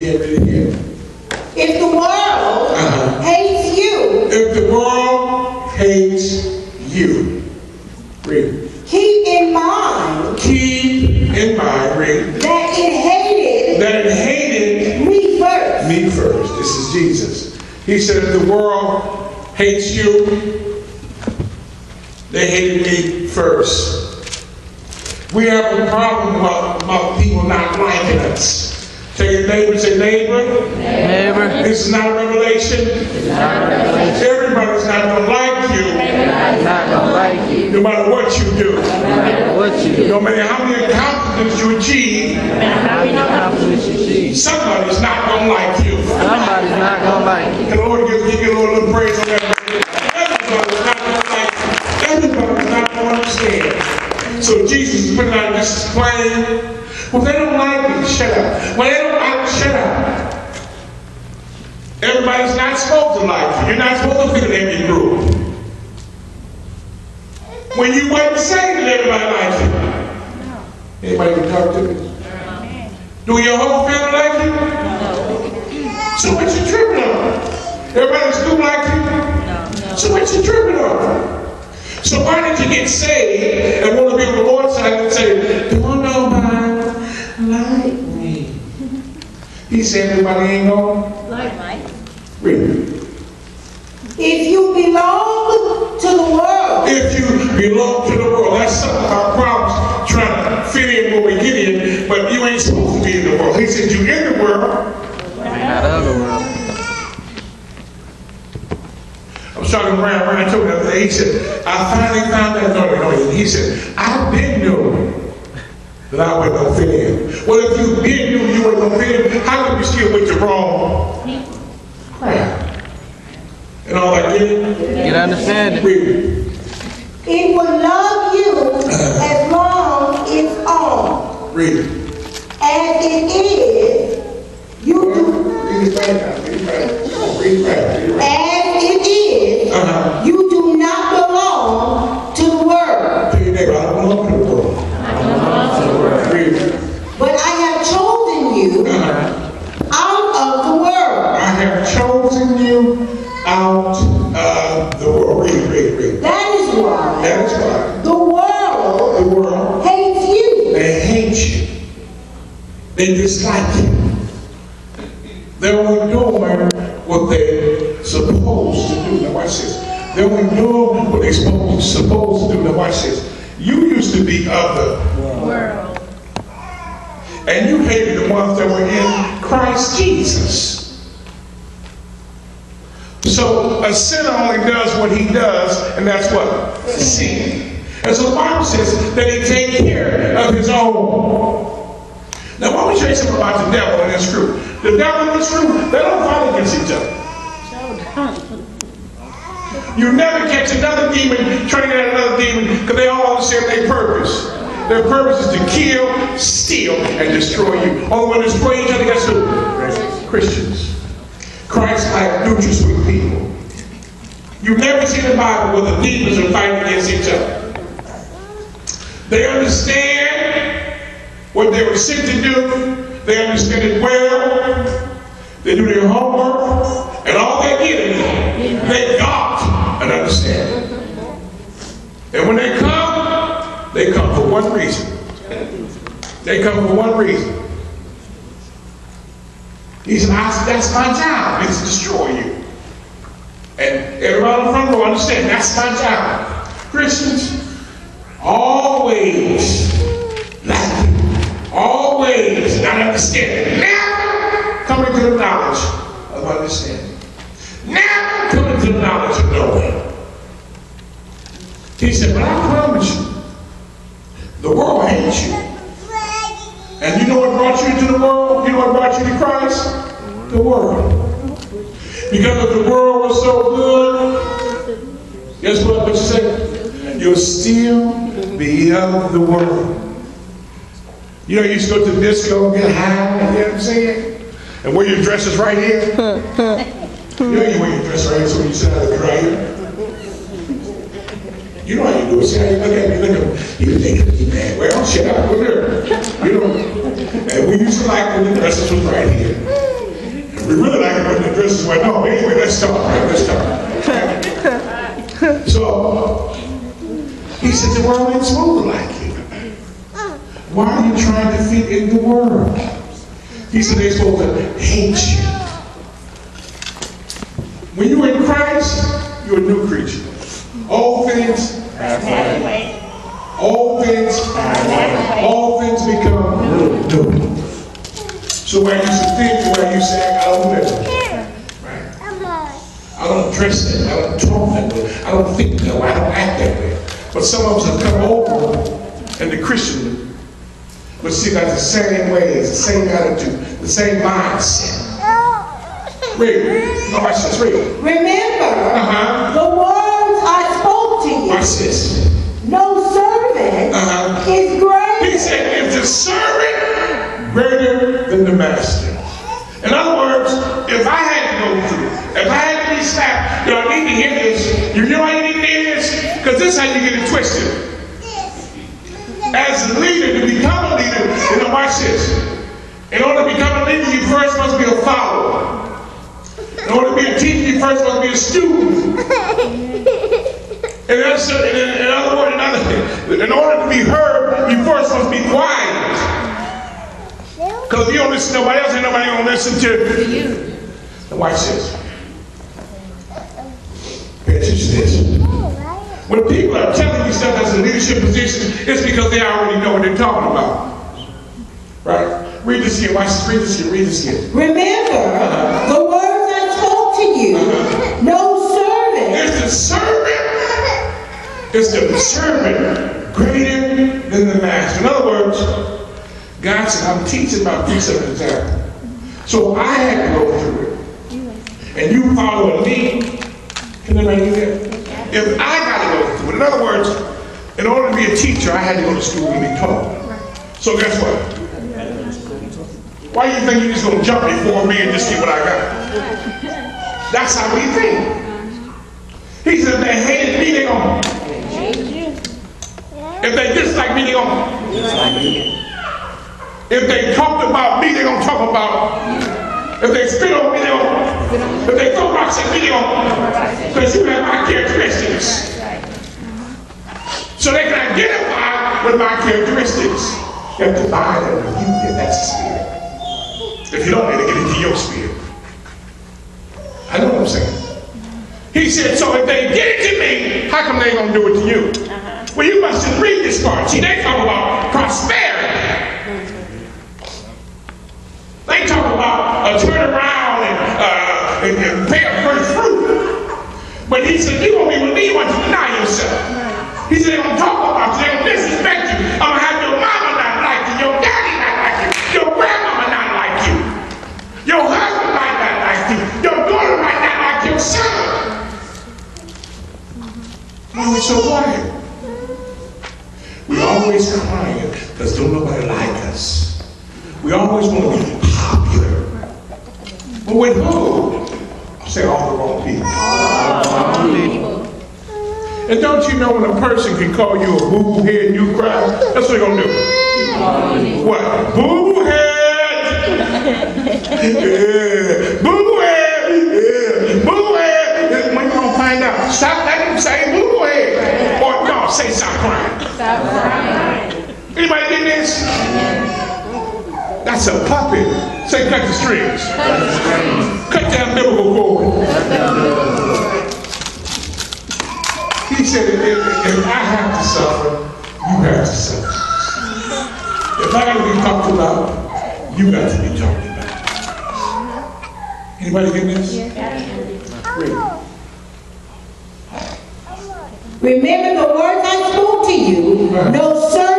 If the world hates you. If the world hates you. Read. Keep in mind. Keep in mind, read. That it hated me first. Me first. This is Jesus. He said, if the world hates you, they hated me first. We have a problem about people not liking us. Tell your neighbor, say, neighbor. This is not a revelation. Everybody's not going to like you. No matter what you do. No matter how many accomplishments you achieve. Somebody's not going to like you. And the Lord give you a little praise on that. Everybody's not going to like you. Everybody's not going to understand. So Jesus is putting out this claim. Well, they don't like me. Shut up. Well, they don't like me. Shut up. Everybody's not supposed to like you. You're not supposed to fit in every group. When you wait to say that everybody likes you. Anybody can talk to me? Do your whole family like you? So what you tripping on? Everybody in school like you? So what you tripping on? So why did you get saved and want to be on the Lord's side and say, don't nobody like me? He said everybody ain't gonna like me. Read. If you belong to the world. If you belong to the world. That's some of our problems, trying to fit in where we get in, but you ain't supposed to be in the world. He said you in the world. Not of the world. I was talking to Ryan told me the other day, he said, I finally found that no. He said, I've been knew that I wasn't going to fit in. Well, if you been knew you wasn't going to fit in, how come you still with the wrong crap? And all that Get understanding. It will love you as long as it's on. Read it. As it is, you do. Read it right. As it is, you do not belong to the world. Tell your neighbor, I don't belong to the world. Read it. But I have chosen you out of the world. I have chosen you out of the world. Read. That is why. The world hates you. They hate you. They dislike you. They're only doing what they're supposed to do. Now watch this. They're only doing what they're supposed to do. Now watch this. You used to be of the world. And you hated the ones that were in Christ Jesus. So a sinner only does what he does, and that's what? Sin. And so the Bible says that he takes care of his own. Now, let me tell you something about the devil and his crew. The devil and his crew, they don't fight against each other. You never catch another demon training at another demon because they all understand their purpose. Their purpose is to kill, steal, and destroy you. Only when they destroy each other, guess who? Christians. Christ-like, neutral, sweet people. You've never seen the Bible where the demons are fighting against each other. They understand what they were sent to do. They understand it well. They do their homework. And all they get, they got an understanding. And when they come for one reason. They come for one reason. He said, that's my job. It's to destroy you. And everybody in the front row understand, that's my job. Christians, always like you. Always not understanding. Never coming to the knowledge of understanding. Never coming to the knowledge of knowing. He said, but I promise you, the world hates you. And you know what brought you into the world? You know what brought you to Christ? The world. Because if the world was so good, guess what you said? You'll still be of the world. You know, you used to go to the disco and get high, you know what I'm saying? And wear your dresses right here. You know you wear your dress right here, so when you sit out, it'll be right here. You know how you do it. See how you look at me, look at me. You think me mad. Well, shut up, look here. You know, and we used to like when the dresses was right here. And we really like it when the dresses went, no, anyway, let's start. Let's start. So, he said, the world ain't supposed to like you. Why are you trying to fit in the world? He said, they're supposed to hate you. When you're in Christ, you're a new creature. All things become new. So where I used to think, where you say, I don't do that. Right? I don't dress that way. I don't talk that way. I don't think that way. I don't act that way. But some of us have come over in the Christian, but see, that's the same way, it's the same attitude, the same mindset. Read. No, watch this. Read. Remember the words I spoke to you. Watch this. No servant is greater. He said, "Is the servant greater than the master?" In other words, if I had to go through, if I had to be slapped, you know, I need to hear this. You know why you need to hear this? Because this is how you get it twisted. As a leader, to become a leader, you know, watch this. In order to become a leader, you first must be a follower. In order to be a teacher, you first must be a student. In order to be heard, you first must be quiet. Because if you don't listen to nobody else, ain't nobody going to listen to you. Now watch this. Pay attention to this. When people are telling you stuff that's a leadership position, it's because they already know what they're talking about. Right? Read this again. Watch this. Read this again. Read this again. Remember the words I spoke to you. No servant. Is the servant greater than the master? In other words, God said, I'm teaching about precept and example. So I had to go through it. And you following me. Can anybody do that? If I got to go through it. In other words, in order to be a teacher, I had to go to school and be taught. So guess what? Why do you think you're just going to jump before me and just get what I got? That's how we think. He said, if they hated me, they're going to. If they dislike me, they're going to. If they talked about me, they're going to talk about. If they spit on me, they're going to. If they throw rocks at me, they're going to. Because you have my characteristics. So they can identify with my characteristics. You have to buy them with you, and that's the spirit. If you don't, it'll get into your spirit. I know what I'm saying. He said, so if they get it to me, how come they going to do it to you? Well, you must just read this part. See, they talk about prosperity. They talk about a turnaround and pay a first fruit. But he said, you won't be with me, you want to deny yourself. He said, they're going to talk about you, they're going to disrespect you. I'm going to have your mama not like you, your daddy not like you, your grandmama not like you, your husband might not like you, your daughter might not like your son. Why are we so quiet? We always crying because don't nobody like us. We always want to be popular. But with who? I'll say all the wrong people. And don't you know when a person can call you a boo-boo head and you cry? That's what they're going to do. What? Boo-boo head! Yeah. Boo-boo head! Yeah. Boo-boo head! When you going to find out? Stop letting them say boo-boo head. Or no, say stop crying. Stop crying. Anybody get this? That's a puppet. Say cut the strings. Cut that umbilical cord. He said, if I have to suffer, you have to suffer. If I got to be talked about, you got to be talked about. Anybody get this? Read. Remember the words I spoke to you. No servant